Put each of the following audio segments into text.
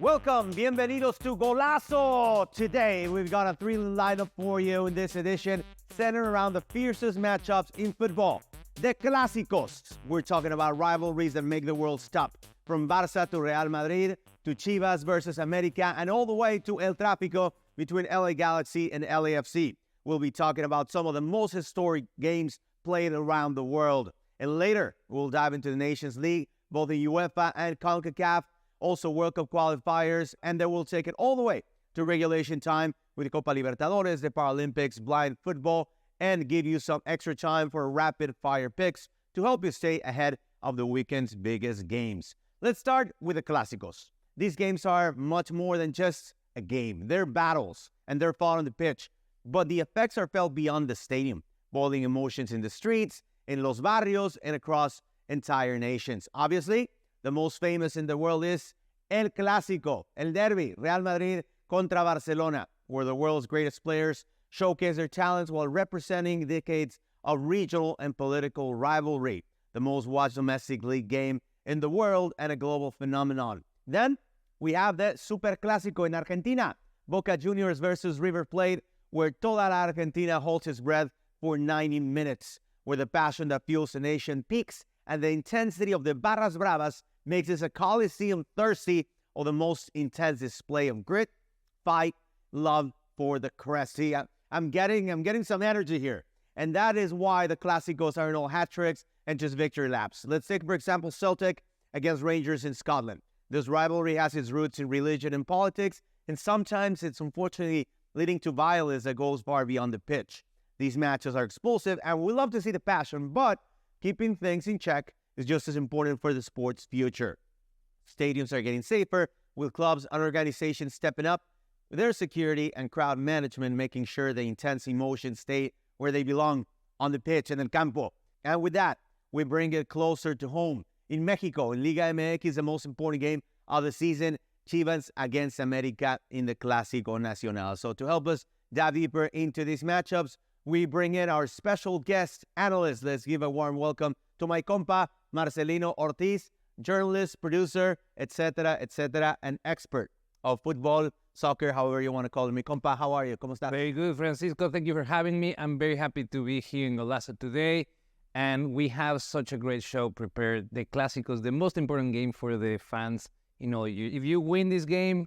Welcome, bienvenidos to Golazo. Today, we've got a thrilling lineup for you in this edition, centered around the fiercest matchups in football. The Clásicos. We're talking about rivalries that make the world stop. From Barça to Real Madrid, to Chivas versus America, and all the way to El Tráfico between LA Galaxy and LAFC. We'll be talking about some of the most historic games played around the world. And later, we'll dive into the Nations League, both in UEFA and CONCACAF, also World Cup qualifiers, and then we'll take it all the way to regulation time with the Copa Libertadores, the Paralympics, blind football, and give you some extra time for rapid-fire picks to help you stay ahead of the weekend's biggest games. Let's start with the Clásicos. These games are much more than just a game. They're battles, and they're fought on the pitch, but the effects are felt beyond the stadium, boiling emotions in the streets, in los barrios, and across entire nations. Obviously, the most famous in the world is El Clásico, El Derby, Real Madrid contra Barcelona, where the world's greatest players showcase their talents while representing decades of regional and political rivalry, the most watched domestic league game in the world and a global phenomenon. Then, we have the Super Clásico in Argentina, Boca Juniors versus River Plate, where toda la Argentina holds its breath for 90 minutes, where the passion that fuels the nation peaks and the intensity of the Barras Bravas makes this a coliseum thirsty of the most intense display of grit, fight, love for the crest. See, I'm getting some energy here. And that is why the Clásicos are no hat tricks and just victory laps. Let's take, for example, Celtic against Rangers in Scotland. This rivalry has its roots in religion and politics, and sometimes it's unfortunately leading to violence that goes far beyond the pitch. These matches are explosive, and we love to see the passion, but keeping things in check is just as important for the sport's future. Stadiums are getting safer, with clubs and organizations stepping up with their security and crowd management, making sure the intense emotions stay where they belong, on the pitch and el campo. And with that, we bring it closer to home. In Mexico, in Liga MX, the most important game of the season, Chivas against America in the Clásico Nacional. So to help us dive deeper into these matchups, we bring in our special guest analyst. Let's give a warm welcome to my compa, Marcelino Ortiz, journalist, producer, etc., and expert of football, soccer, however you want to call it. Mi compa, how are you? ¿Cómo estás? Very good, Francisco. Thank you for having me. I'm very happy to be here in Golazo today. And we have such a great show prepared. The Clásicos, the most important game for the fans. You know, if you win this game,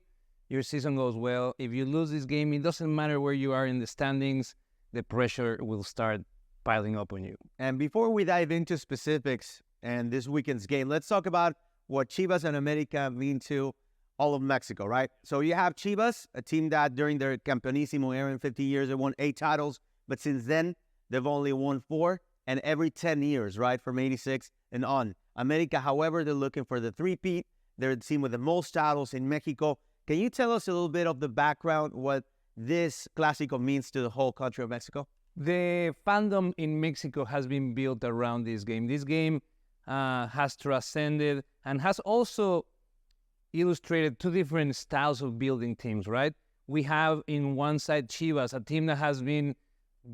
your season goes well. If you lose this game, it doesn't matter where you are in the standings. The pressure will start piling up on you. And before we dive into specifics and this weekend's game, let's talk about what Chivas and America mean to all of Mexico, right? So you have Chivas, a team that during their Campeonísimo era in 50 years, they won 8 titles. But since then, they've only won 4. And every 10 years, right, from 86 and on. America, however, they're looking for the three-peat. They're the team with the most titles in Mexico. Can you tell us a little bit of the background, what this Clásico means to the whole country of Mexico? The fandom in Mexico has been built around this game. This game has transcended and has also illustrated 2 different styles of building teams, right? We have in one side Chivas, a team that has been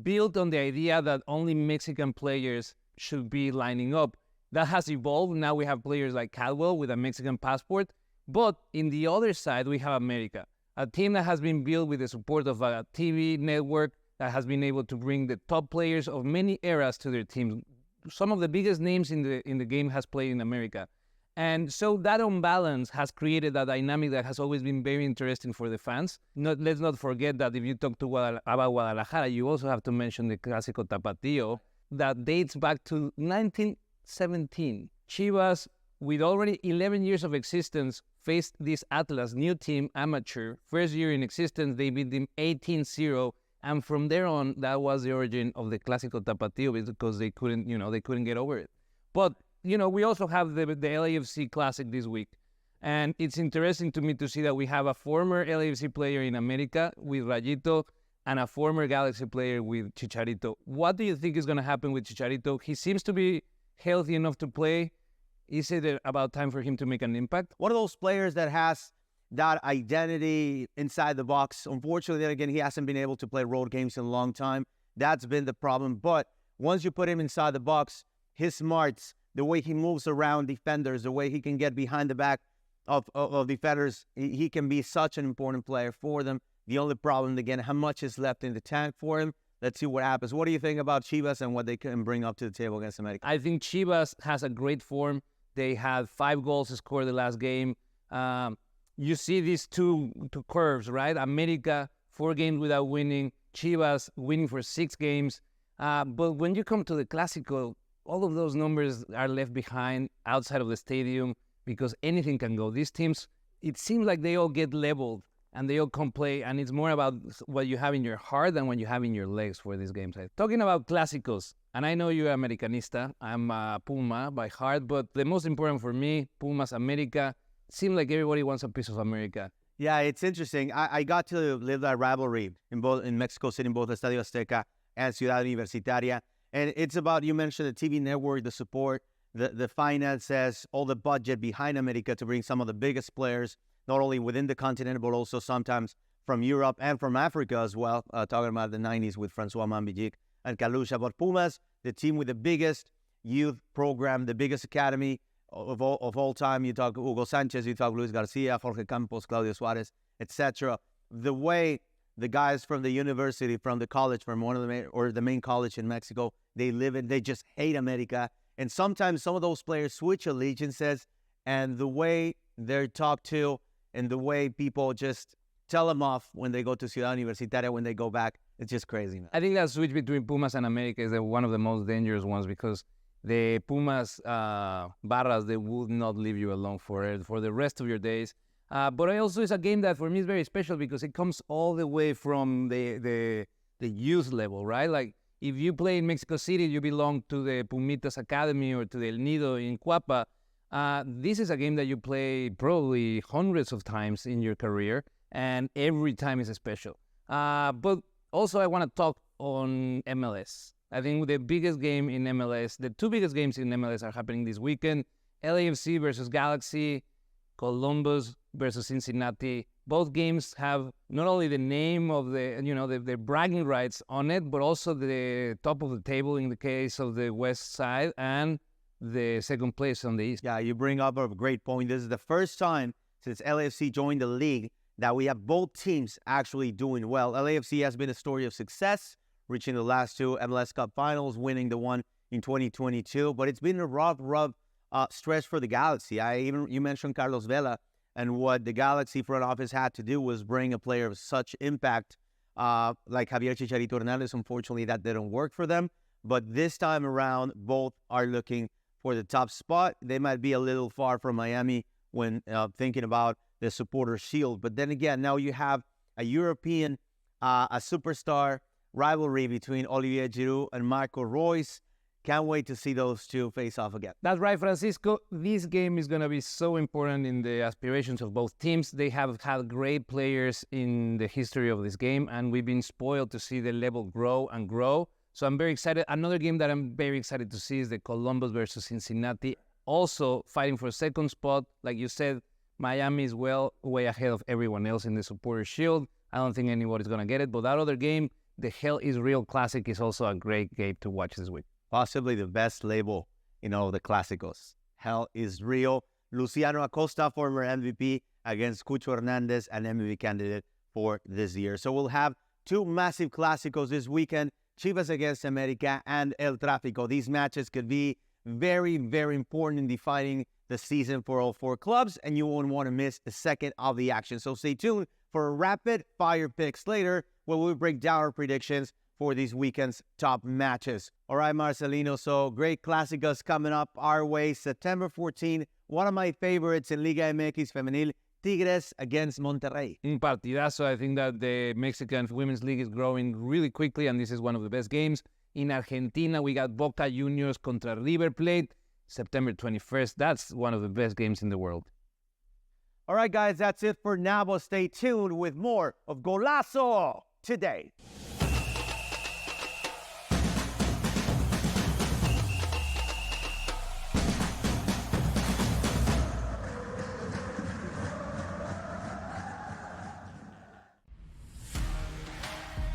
built on the idea that only Mexican players should be lining up. That has evolved. Now we have players like Caldwell with a Mexican passport. But in the other side, we have America, a team that has been built with the support of a TV network that has been able to bring the top players of many eras to their teams. Some of the biggest names in the game has played in America. And so that unbalance has created a dynamic that has always been very interesting for the fans. Let's not forget that if you talk about Guadalajara, you also have to mention the Clásico Tapatío that dates back to 1917. Chivas, with already 11 years of existence, faced this Atlas new team, amateur. First year in existence, they beat them 18-0. And from there on, that was the origin of the Clásico Tapatío because they couldn't get over it. But we also have the LAFC Classic this week. And it's interesting to me to see that we have a former LAFC player in America with Rayito and a former Galaxy player with Chicharito. What do you think is going to happen with Chicharito? He seems to be healthy enough to play. Is it about time for him to make an impact? One of those players that has that identity inside the box. Unfortunately, then again, he hasn't been able to play road games in a long time. That's been the problem. But once you put him inside the box, his smarts, the way he moves around defenders, the way he can get behind the back, of defenders. He can be such an important player for them. The only problem, again, how much is left in the tank for him. Let's see what happens. What do you think about Chivas and what they can bring up to the table against America? I think Chivas has a great form. They had 5 goals scored the last game. You see these two curves, right? America, 4 games without winning. Chivas winning for 6 games. But when you come to the Clásico, all of those numbers are left behind outside of the stadium because anything can go. These teams, it seems like they all get leveled and they all come play, and it's more about what you have in your heart than what you have in your legs for these games. Talking about Clásicos, and I know you're Americanista, I'm a Puma by heart, but the most important for me, Pumas America, seems like everybody wants a piece of America. Yeah, it's interesting. I got to live that rivalry in Mexico City, in both Estadio Azteca and Ciudad Universitaria. And it's about, you mentioned the TV network, the support, the finances, all the budget behind America to bring some of the biggest players, not only within the continent, but also sometimes from Europe and from Africa as well. Talking about the 90s with Francois Mambijic and Kalusha. But Pumas, the team with the biggest youth program, the biggest academy of all time. You talk Hugo Sanchez, you talk Luis Garcia, Jorge Campos, Claudio Suarez, etc. The way the guys from the university, from the college, from one of the main college in Mexico, they live in, they just hate America. And sometimes some of those players switch allegiances, and the way they're talked to and the way people just tell them off when they go to Ciudad Universitaria, when they go back, it's just crazy, man. I think that switch between Pumas and America is one of the most dangerous ones because the Pumas barras, they would not leave you alone for the rest of your days. But also it's a game that for me is very special because it comes all the way from the youth level, right? Like if you play in Mexico City, you belong to the Pumitas Academy or to the El Nido in Cuapa. This is a game that you play probably hundreds of times in your career, and every time is special. But also I want to talk on MLS. I think the biggest game in MLS, the 2 biggest games in MLS are happening this weekend. LAFC versus Galaxy, Columbus versus Cincinnati. Both games have not only the name of the bragging rights on it, but also the top of the table in the case of the West Side and the second place on the East. Yeah, you bring up a great point. This is the first time since LAFC joined the league that we have both teams actually doing well. LAFC has been a story of success, reaching the last 2 MLS Cup finals, winning the one in 2022. But it's been a rough stretch for the Galaxy. You mentioned Carlos Vela, and what the Galaxy front office had to do was bring a player of such impact like Javier Chicharito Hernandez. Unfortunately, that didn't work for them. But this time around, both are looking for the top spot. They might be a little far from Miami when thinking about the supporter shield. But then again, now you have a European, a superstar rivalry between Olivier Giroud and Marco Reus. Can't wait to see those two face off again. That's right, Francisco. This game is going to be so important in the aspirations of both teams. They have had great players in the history of this game, and we've been spoiled to see the level grow and grow. So I'm very excited. Another game that I'm very excited to see is the Columbus versus Cincinnati. Also fighting for second spot. Like you said, Miami is way ahead of everyone else in the supporter shield. I don't think anybody's going to get it. But that other game, the Hell is Real Classic, is also a great game to watch this week. Possibly the best label in all the Clásicos. Hell is Real. Luciano Acosta, former MVP, against Cucho Hernandez, an MVP candidate for this year. So we'll have 2 massive Clásicos this weekend. Chivas against America and El Tráfico. These matches could be very, very important in defining the season for all 4 clubs, and you won't want to miss a second of the action. So stay tuned for a rapid fire picks later, where we'll break down our predictions for these weekend's top matches. All right, Marcelino, so great Clásicos coming up our way. September 14, one of my favorites in Liga MX Femenil, Tigres against Monterrey. Un partidazo. I think that the Mexican Women's League is growing really quickly, and this is one of the best games. In Argentina, we got Boca Juniors contra River Plate, September 21st. That's one of the best games in the world. All right, guys, that's it for now, but stay tuned with more of Golazo today.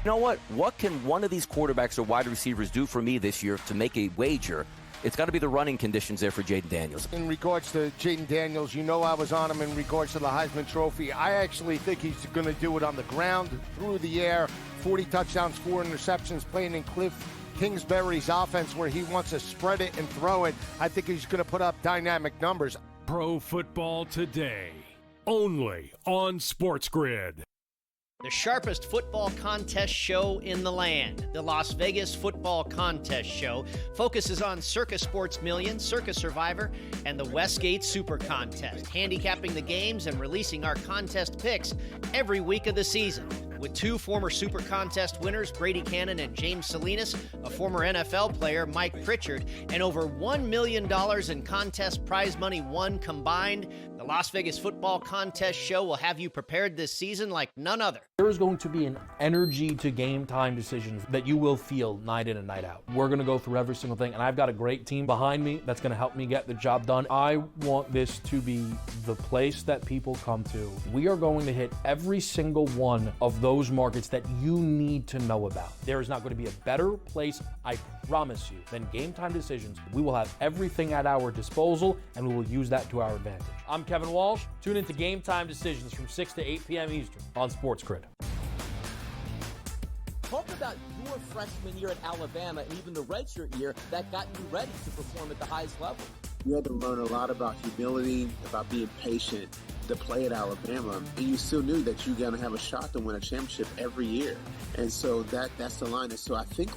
You know what? What can one of these quarterbacks or wide receivers do for me this year to make a wager it's got to be the running conditions there for Jaden Daniels. In regards to Jaden Daniels, you know I was on him in regards to the Heisman Trophy. I actually think he's going to do it on the ground, through the air, 40 touchdowns, 4 interceptions, playing in Cliff Kingsbury's offense where he wants to spread it and throw it. I think he's going to put up dynamic numbers. Pro Football Today, only on SportsGrid. The sharpest football contest show in the land, the Las Vegas Football Contest Show, focuses on Circus Sports Million, Circus Survivor, and the Westgate Super Contest, handicapping the games and releasing our contest picks every week of the season. With 2 former Super Contest winners, Brady Cannon and James Salinas, a former NFL player, Mike Pritchard, and over $1 million in contest prize money won combined, the Las Vegas Football Contest Show will have you prepared this season like none other. There is going to be an energy to game time decisions that you will feel night in and night out. We're going to go through every single thing, and I've got a great team behind me that's going to help me get the job done. I want this to be the place that people come to. We are going to hit every single one of those markets that you need to know about. There is not going to be a better place, I promise you, than Game Time Decisions. We will have everything at our disposal, and we will use that to our advantage. I'm Kevin Walsh. Tune into Game Time Decisions from 6 to 8 p.m. Eastern on SportsGrid. Talk about your freshman year at Alabama and even the redshirt year that got you ready to perform at the highest level. You had to learn a lot about humility, about being patient to play at Alabama, and you still knew that you're going to have a shot to win a championship every year. And so that's the line. And so I think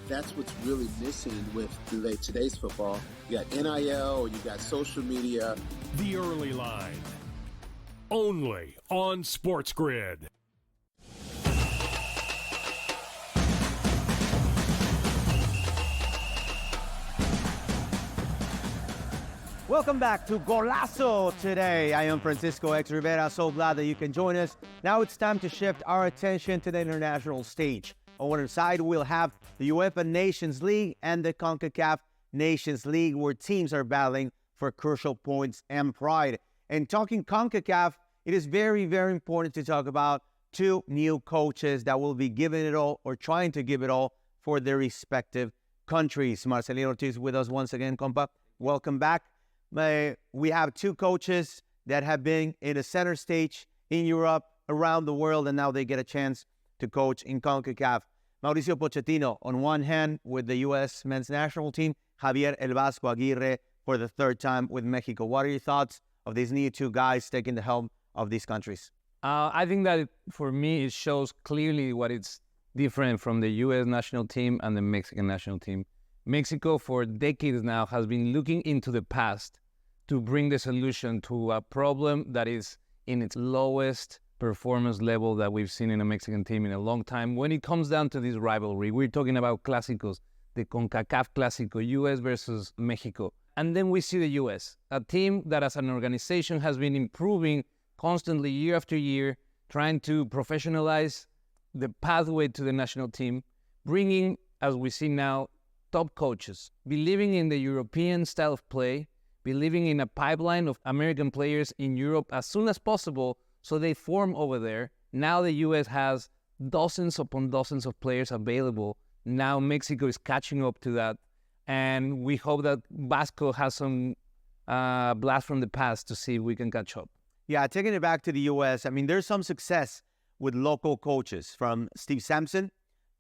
that's what's really missing with today's football. You got NIL, you got social media. The Early Line, only on SportsGrid. Welcome back to Golazo today. I am Francisco X Rivera. So glad that you can join us. Now it's time to shift our attention to the international stage. On one side, we'll have the UEFA Nations League and the CONCACAF Nations League, where teams are battling for crucial points and pride. And talking CONCACAF, it is very, very important to talk about 2 new coaches that will be giving it all or trying to give it all for their respective countries. Marcelino Ortiz with us once again, compa. Welcome back. We have 2 coaches that have been in the center stage in Europe, around the world, and now they get a chance to coach in CONCACAF. Mauricio Pochettino, on one hand, with the U.S. men's national team, Javier El Vasco Aguirre for the 3rd time with Mexico. What are your thoughts of these new 2 guys taking the helm of these countries? I think that for me, it shows clearly what it's different from the U.S. national team and the Mexican national team. Mexico, for decades now, has been looking into the past to bring the solution to a problem that is in its lowest performance level that we've seen in a Mexican team in a long time. When it comes down to this rivalry, we're talking about Clásicos, the CONCACAF Clásico, U.S. versus Mexico. And then we see the U.S., a team that as an organization has been improving constantly year after year, trying to professionalize the pathway to the national team, bringing, as we see now, top coaches, believing in the European style of play, believing in a pipeline of American players in Europe as soon as possible so they form over there. Now the U.S. has dozens upon dozens of players available. Now Mexico is catching up to that. And we hope that Vasco has some blast from the past to see if we can catch up. Yeah, taking it back to the U.S., I mean, there's some success with local coaches, from Steve Sampson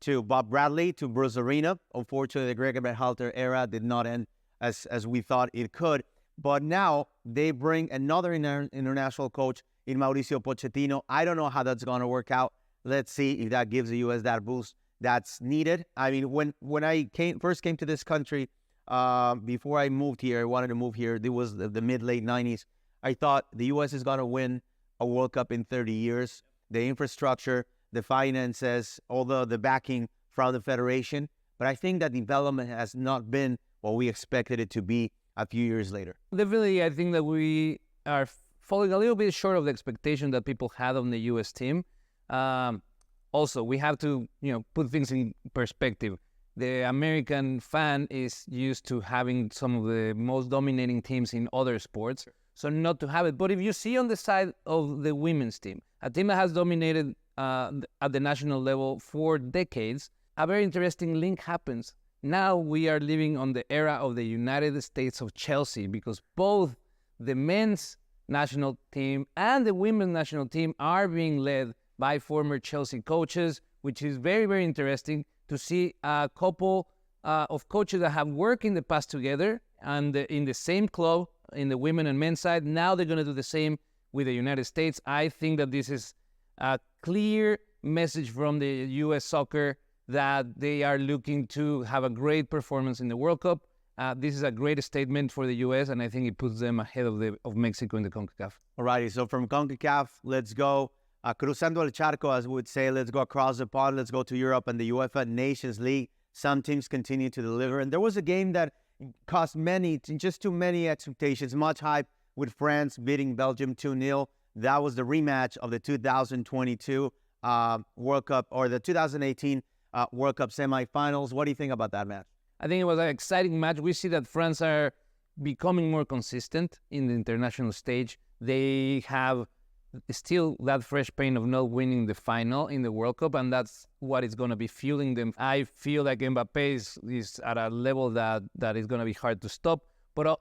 to Bob Bradley to Bruce Arena. Unfortunately, the Greg Berhalter era did not end as we thought it could. But now they bring another international coach in Mauricio Pochettino. I don't know how that's going to work out. Let's see if that gives the U.S. that boost that's needed. I mean, when I first came to this country, before I moved here, I wanted to move here. It was the mid-late 90s. I thought the U.S. is going to win a World Cup in 30 years. The infrastructure, the finances, all the backing from the federation. But I think that development has not been what we expected it to be a few years later. Definitely, I think that we are falling a little bit short of the expectation that people had on the U.S. team. Also, we have to, put things in perspective. The American fan is used to having some of the most dominating teams in other sports, so not to have it. But if you see on the side of the women's team, a team that has dominated at the national level for decades, a very interesting link happens. now we are living on the era of the United States of Chelsea, because both the men's national team and the women's national team are being led by former Chelsea coaches, which is very, very interesting to see a couple of coaches that have worked in the past together and in the same club in the women and men's side. Now they're going to do the same with the United States. I think that this is a clear message from the U.S. soccer that they are looking to have a great performance in the World Cup. This is a great statement for the U.S., and I think it puts them ahead of Mexico in the CONCACAF. Alrighty, so from CONCACAF, let's go cruzando el charco, as we would say. Let's go across the pond. Let's go to Europe and the UEFA Nations League. Some teams continue to deliver, and there was a game that cost just too many expectations. Much hype with France beating Belgium 2-0. That was the rematch of the 2022 World Cup, or the 2018 World Cup semifinals. What do you think about that match? I think it was an exciting match. We see that France are becoming more consistent in the international stage. They have still that fresh pain of not winning the final in the World Cup, and that's what is going to be fueling them. I feel like Mbappé is at a level that is going to be hard to stop. But,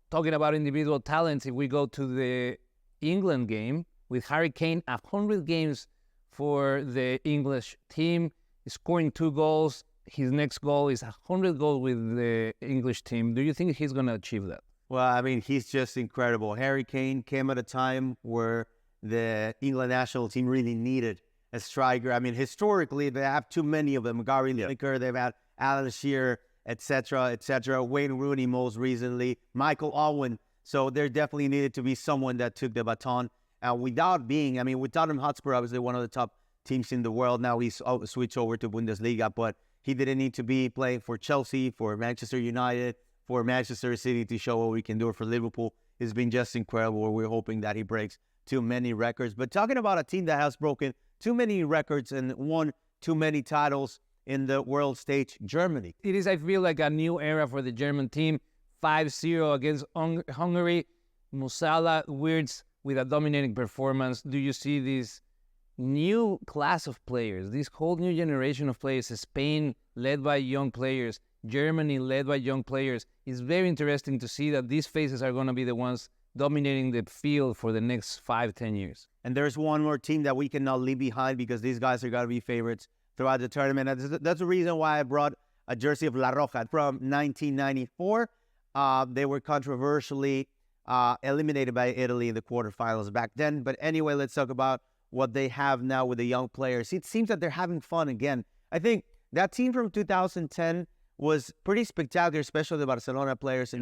talking about individual talents, if we go to the England game with Harry Kane, 100 games for the English team, scoring 2 goals. His next goal is 100 goals with the English team. Do you think he's going to achieve that? Well, I mean, he's just incredible. Harry Kane came at a time where the England national team really needed a striker. I mean, historically, they have too many of them. Gary Lineker, they've had Alan Shearer, etc., Wayne Rooney most recently, Michael Owen. So there definitely needed to be someone that took the baton. With Tottenham Hotspur, obviously one of the top teams in the world. Now he's switched over to Bundesliga, but he didn't need to be playing for Chelsea, for Manchester United, for Manchester City to show what we can do for Liverpool. It's been just incredible. We're hoping that he breaks too many records. But talking about a team that has broken too many records and won too many titles in the world stage, Germany. It is, I feel, like a new era for the German team. 5-0 against Hungary. Musiala, Wirtz with a dominating performance. Do you see this new class of players, this whole new generation of players? Spain led by young players, Germany led by young players. It's very interesting to see that these faces are going to be the ones dominating the field for the next 5-10 years. And there's one more team that we cannot leave behind, because these guys are going to be favorites throughout the tournament. And that's the reason why I brought a jersey of La Roja from 1994. They were controversially eliminated by Italy in the quarterfinals back then. But anyway, let's talk about what they have now with the young players. It seems that they're having fun again. I think that team from 2010 was pretty spectacular, especially the Barcelona players in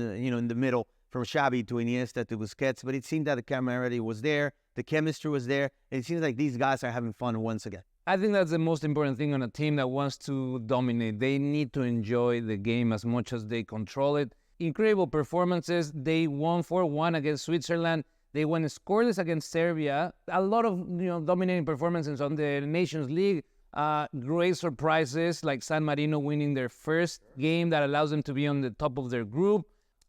the middle, from Xavi to Iniesta to Busquets. But it seemed that the camaraderie was there, the chemistry was there, and it seems like these guys are having fun once again. I think that's the most important thing on a team that wants to dominate. They need to enjoy the game as much as they control it. Incredible performances. They won 4-1 against Switzerland. They went scoreless against Serbia. A lot of dominating performances on the Nations League. Great surprises like San Marino winning their first game that allows them to be on the top of their group.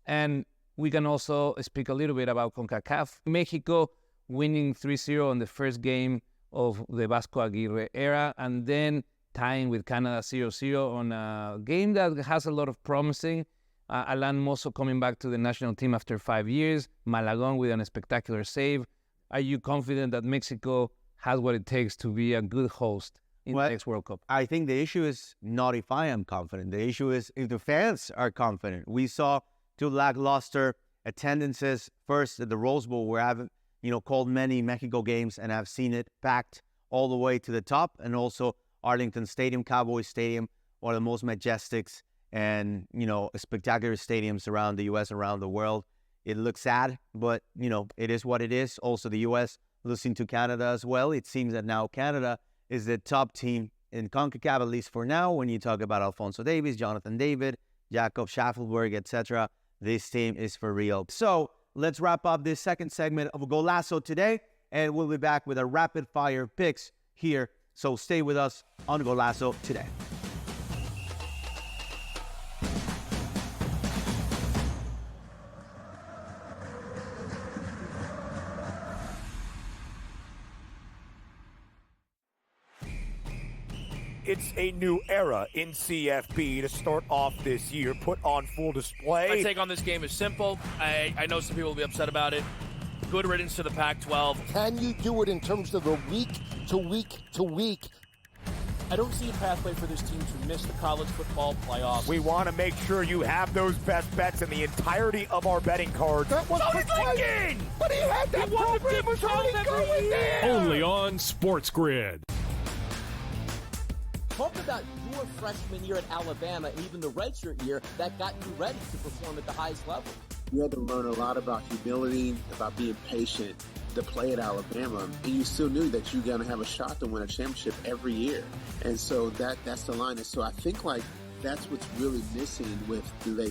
And we can also speak a little bit about CONCACAF. Mexico winning 3-0 on the first game of the Vasco Aguirre era, and then tying with Canada 0-0 on a game that has a lot of promising. Alan Mozo coming back to the national team after 5 years. Malagón with a spectacular save. Are you confident that Mexico has what it takes to be a good host in the next World Cup? I think the issue is not if I am confident. The issue is if the fans are confident. We saw 2 lackluster attendances. First at the Rose Bowl, where I've called many Mexico games and I've seen it packed all the way to the top, and also Arlington Stadium, Cowboys Stadium, one of the most majestics and spectacular stadiums around the U.S., around the world. It looks sad, but it is what it is. Also, the U.S. losing to Canada as well. It seems that now Canada is the top team in CONCACAF, at least for now. When you talk about Alphonso Davies, Jonathan David, Jakob Schaffelberg, etc., this team is for real. So let's wrap up this second segment of Golazo today, and we'll be back with our rapid fire picks here. So stay with us on Golazo today. it's a new era in CFP to start off this year, put on full display. My take on this game is simple. I know some people will be upset about it. Good riddance to the Pac-12. Can you do it in terms of a week to week to week? I don't see a pathway for this team to miss the college football playoffs. We want to make sure you have those best bets in the entirety of our betting cards. That was thinking! But he had that program was already going there! Only on SportsGrid. Talk about your freshman year at Alabama and even the redshirt year that got you ready to perform at the highest level. You had to learn a lot about humility, about being patient to play at Alabama, and you still knew that you're going to have a shot to win a championship every year. And so that's the line. And so I think like that's what's really missing with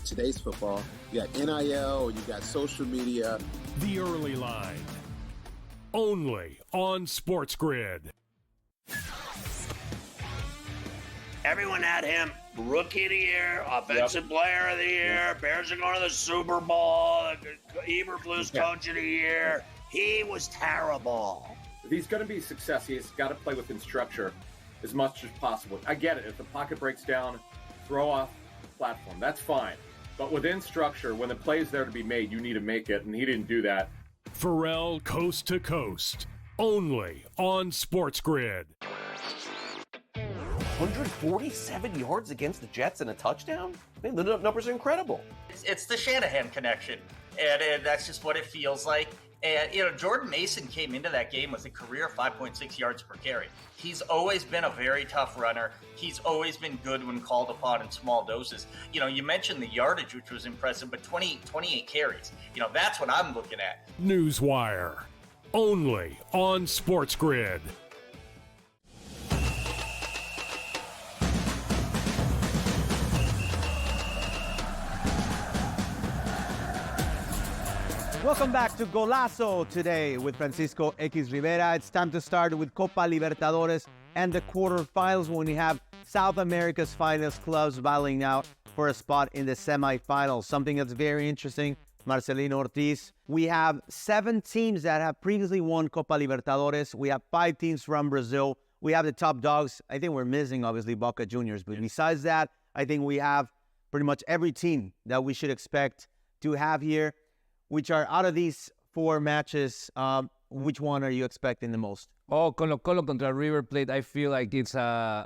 today's football. You got NIL, you got social media. The Early Line. Only on SportsGrid. Everyone had him Rookie of the Year, Offensive Player of the Year, Bears are going to the Super Bowl, Eberflus Coach of the Year. He was terrible. If he's going to be a success, he's got to play within structure as much as possible. I get it. If the pocket breaks down, throw off the platform. That's fine. But within structure, when the play is there to be made, you need to make it, and he didn't do that. Pharrell Coast to Coast. Only on SportsGrid. 147 yards against the Jets and a touchdown? Man, the numbers are incredible. It's the Shanahan connection, and that's just what it feels like. And, Jordan Mason came into that game with a career 5.6 yards per carry. He's always been a very tough runner. He's always been good when called upon in small doses. You mentioned the yardage, which was impressive, but 28 carries. That's what I'm looking at. Newswire. Only on SportsGrid. Welcome back to Golazo today with Francisco X Rivera. It's time to start with Copa Libertadores and the quarterfinals when we have South America's finest clubs battling out for a spot in the semifinals. Something that's very interesting, Marcelino Ortiz. We have 7 teams that have previously won Copa Libertadores. We have 5 teams from Brazil. We have the top dogs. I think we're missing, obviously, Boca Juniors. But besides that, I think we have pretty much every team that we should expect to have here. Which are out of these 4 matches, which one are you expecting the most? Oh, Colo-Colo contra River Plate. I feel like it's the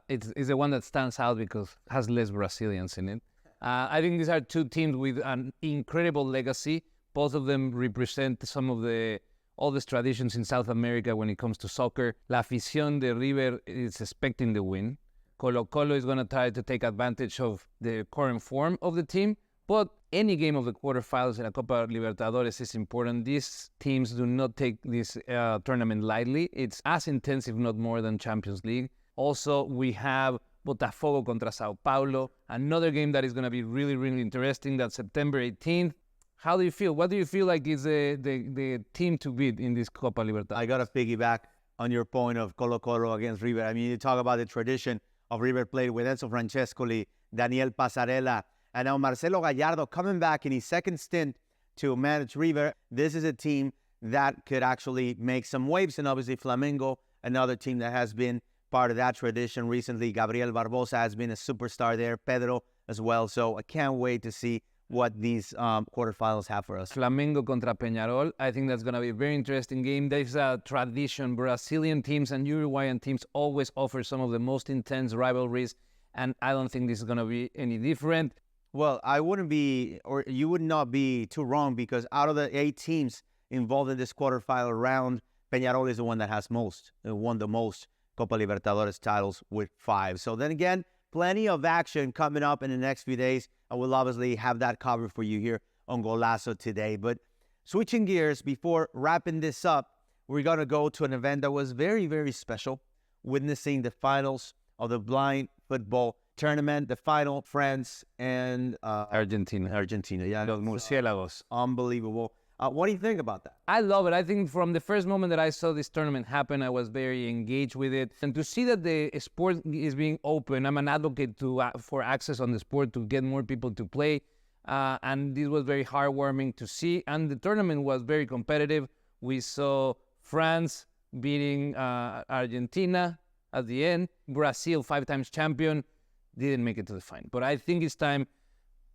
one that stands out because it has less Brazilians in it. I think these are 2 teams with an incredible legacy. Both of them represent some of the oldest traditions in South America when it comes to soccer. La afición de River is expecting the win. Colo-Colo is going to try to take advantage of the current form of the team. But any game of the quarterfinals in a Copa Libertadores is important. These teams do not take this tournament lightly. It's as intense, if not more, than Champions League. Also, we have Botafogo contra Sao Paulo, another game that is going to be really, really interesting. That's September 18th. How do you feel? What do you feel like is the team to beat in this Copa Libertadores? I got to piggyback on your point of Colo-Colo against River. I mean, you talk about the tradition of River Plate with Enzo Francescoli, Daniel Passarella, and now Marcelo Gallardo coming back in his second stint to manage River. This is a team that could actually make some waves. And obviously Flamengo, another team that has been part of that tradition recently. Gabriel Barbosa has been a superstar there. Pedro as well. So I can't wait to see what these quarterfinals have for us. Flamengo contra Peñarol. I think that's going to be a very interesting game. There's a tradition. Brazilian teams and Uruguayan teams always offer some of the most intense rivalries. And I don't think this is going to be any different. Well, I wouldn't be, or you would not be too wrong, because out of the 8 teams involved in this quarterfinal round, Peñarol is the one that has won the most Copa Libertadores titles with 5. So then again, plenty of action coming up in the next few days, and we'll obviously have that covered for you here on Golazo today. But switching gears, before wrapping this up, we're going to go to an event that was very, very special, witnessing the finals of the blind football tournament, the final, France and Argentina, yeah. Los Murciélagos. Unbelievable. What do you think about that? I love it. I think from the first moment that I saw this tournament happen, I was very engaged with it. And to see that the sport is being open, I'm an advocate for access on the sport to get more people to play. And this was very heartwarming to see. And the tournament was very competitive. We saw France beating Argentina. at the end. Brazil, 5 times champion, didn't make it to the final. But I think it's time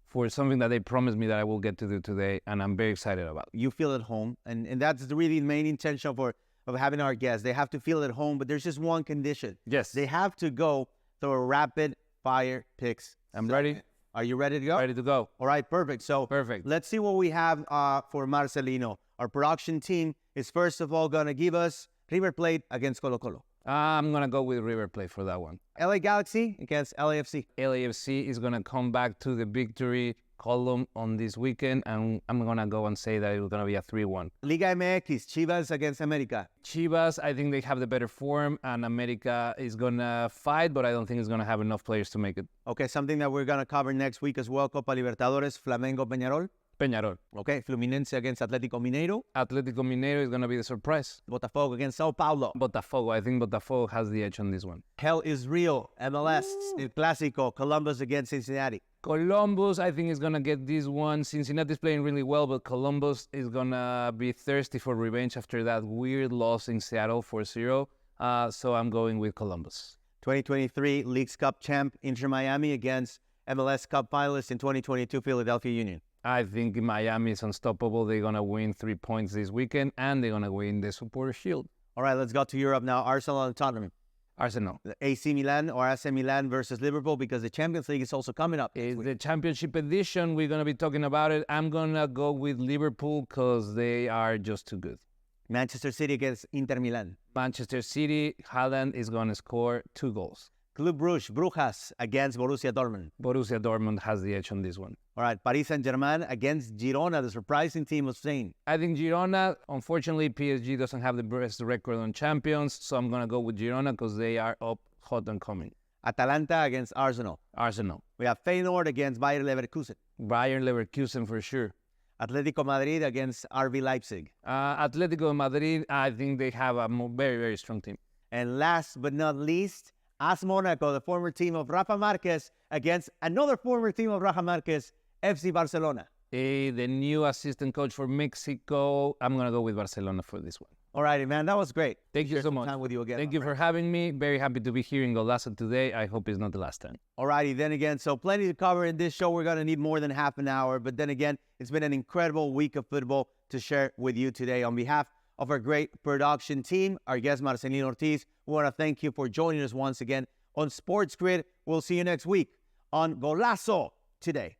for something that they promised me that I will get to do today, and I'm very excited about. You feel at home, and that's really the main intention of having our guests. They have to feel at home, but there's just one condition. Yes. They have to go through a rapid fire picks. I'm ready. Are you ready to go? Ready to go. All right, perfect. So let's see what we have for Marcelino. Our production team is first of all going to give us River Plate against Colo-Colo. I'm going to go with River Plate for that one. LA Galaxy against LAFC. LAFC is going to come back to the victory column on this weekend, and I'm going to go and say that it's going to be a 3-1. Liga MX, Chivas against America. Chivas, I think they have the better form, and America is going to fight, but I don't think it's going to have enough players to make it. Okay, something that we're going to cover next week as well, Copa Libertadores, Flamengo, Peñarol. Peñarol. Okay, Fluminense against Atlético Mineiro. Atlético Mineiro is going to be the surprise. Botafogo against Sao Paulo. Botafogo. I think Botafogo has the edge on this one. Hell is real. MLS, El Clásico, Columbus against Cincinnati. Columbus, I think, is going to get this one. Cincinnati is playing really well, but Columbus is going to be thirsty for revenge after that weird loss in Seattle 4-0. So I'm going with Columbus. 2023 Leagues Cup champ Inter Miami against MLS Cup finalists in 2022 Philadelphia Union. I think Miami is unstoppable. They're going to win 3 points this weekend, and they're going to win the Supporters' Shield. All right, let's go to Europe now. Arsenal and Tottenham. Arsenal. The AC Milan or AC Milan versus Liverpool, because the Champions League is also coming up. It's the championship edition. We're going to be talking about it. I'm going to go with Liverpool because they are just too good. Manchester City against Inter Milan. Manchester City, Haaland is going to score 2 goals. Club Brugge, Brujas against Borussia Dortmund. Borussia Dortmund has the edge on this one. All right, Paris Saint-Germain against Girona, the surprising team of Spain. I think Girona, unfortunately, PSG doesn't have the best record on champions, so I'm going to go with Girona because they are up, hot and coming. Atalanta against Arsenal. Arsenal. We have Feyenoord against Bayer Leverkusen. Bayern Leverkusen for sure. Atletico Madrid against RB Leipzig. Atletico Madrid, I think they have a very, very strong team. And last but not least, AS Monaco, the former team of Rafa Marquez, against another former team of Rafa Marquez, FC Barcelona. The new assistant coach for Mexico. I'm going to go with Barcelona for this one. All righty, man. That was great. Thank you so much. Time with you again. Thank you for having me. Very happy to be here in Golazo today. I hope it's not the last time. All righty, then again. So plenty to cover in this show. We're going to need more than half an hour. But then again, it's been an incredible week of football to share with you today. On behalf of our great production team, our guest Marcelino Ortiz, we want to thank you for joining us once again on SportsGrid. We'll see you next week on Golazo Today.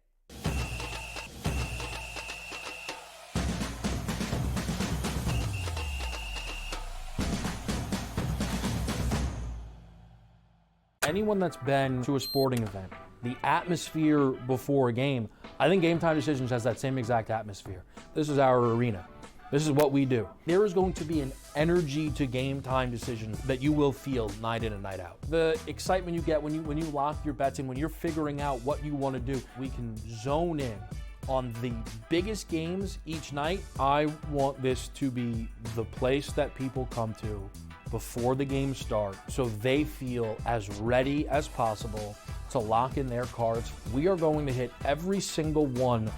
Anyone that's been to a sporting event, the atmosphere before a game, I think Game Time Decisions has that same exact atmosphere. This is our arena. This is what we do. There is going to be an energy to Game Time Decisions that you will feel night in and night out. The excitement you get when you lock your bets in, when you're figuring out what you want to do, we can zone in on the biggest games each night. I want this to be the place that people come to before the games start so they feel as ready as possible to lock in their cards. We are going to hit every single one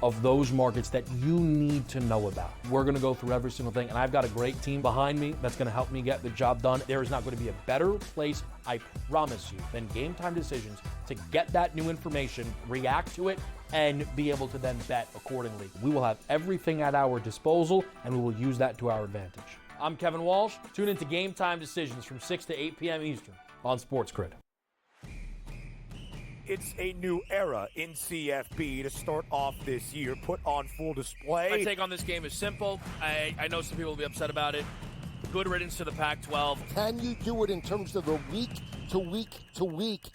of those markets that you need to know about. We're going to go through every single thing, and I've got a great team behind me that's going to help me get the job done. There is not going to be a better place, I promise you, than Game Time Decisions to get that new information, react to it, and be able to then bet accordingly. We will have everything at our disposal, and we will use that to our advantage. I'm Kevin Walsh. Tune into Game Time Decisions from 6 to 8 p.m. Eastern on SportsGrid. It's a new era in CFP to start off this year, put on full display. My take on this game is simple. I know some people will be upset about it. Good riddance to the Pac-12. Can you do it in terms of the week to week to week?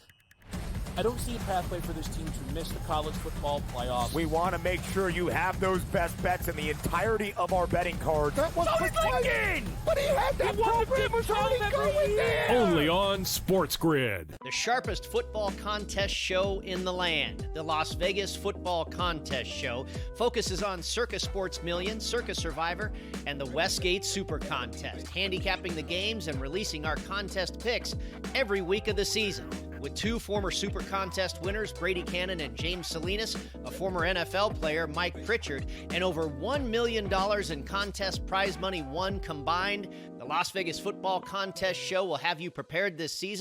I don't see a pathway for this team to miss the college football playoffs. We want to make sure you have those best bets in the entirety of our betting cards. That was clicking! But he had that program was already going there! Only on SportsGrid. The sharpest football contest show in the land, the Las Vegas Football Contest Show, focuses on Circa Sports Million, Circa Survivor, and the Westgate Super Contest, handicapping the games and releasing our contest picks every week of the season. With 2 former Super Contest winners, Brady Cannon and James Salinas, a former NFL player, Mike Pritchard, and over $1 million in contest prize money won combined, the Las Vegas Football Contest Show will have you prepared this season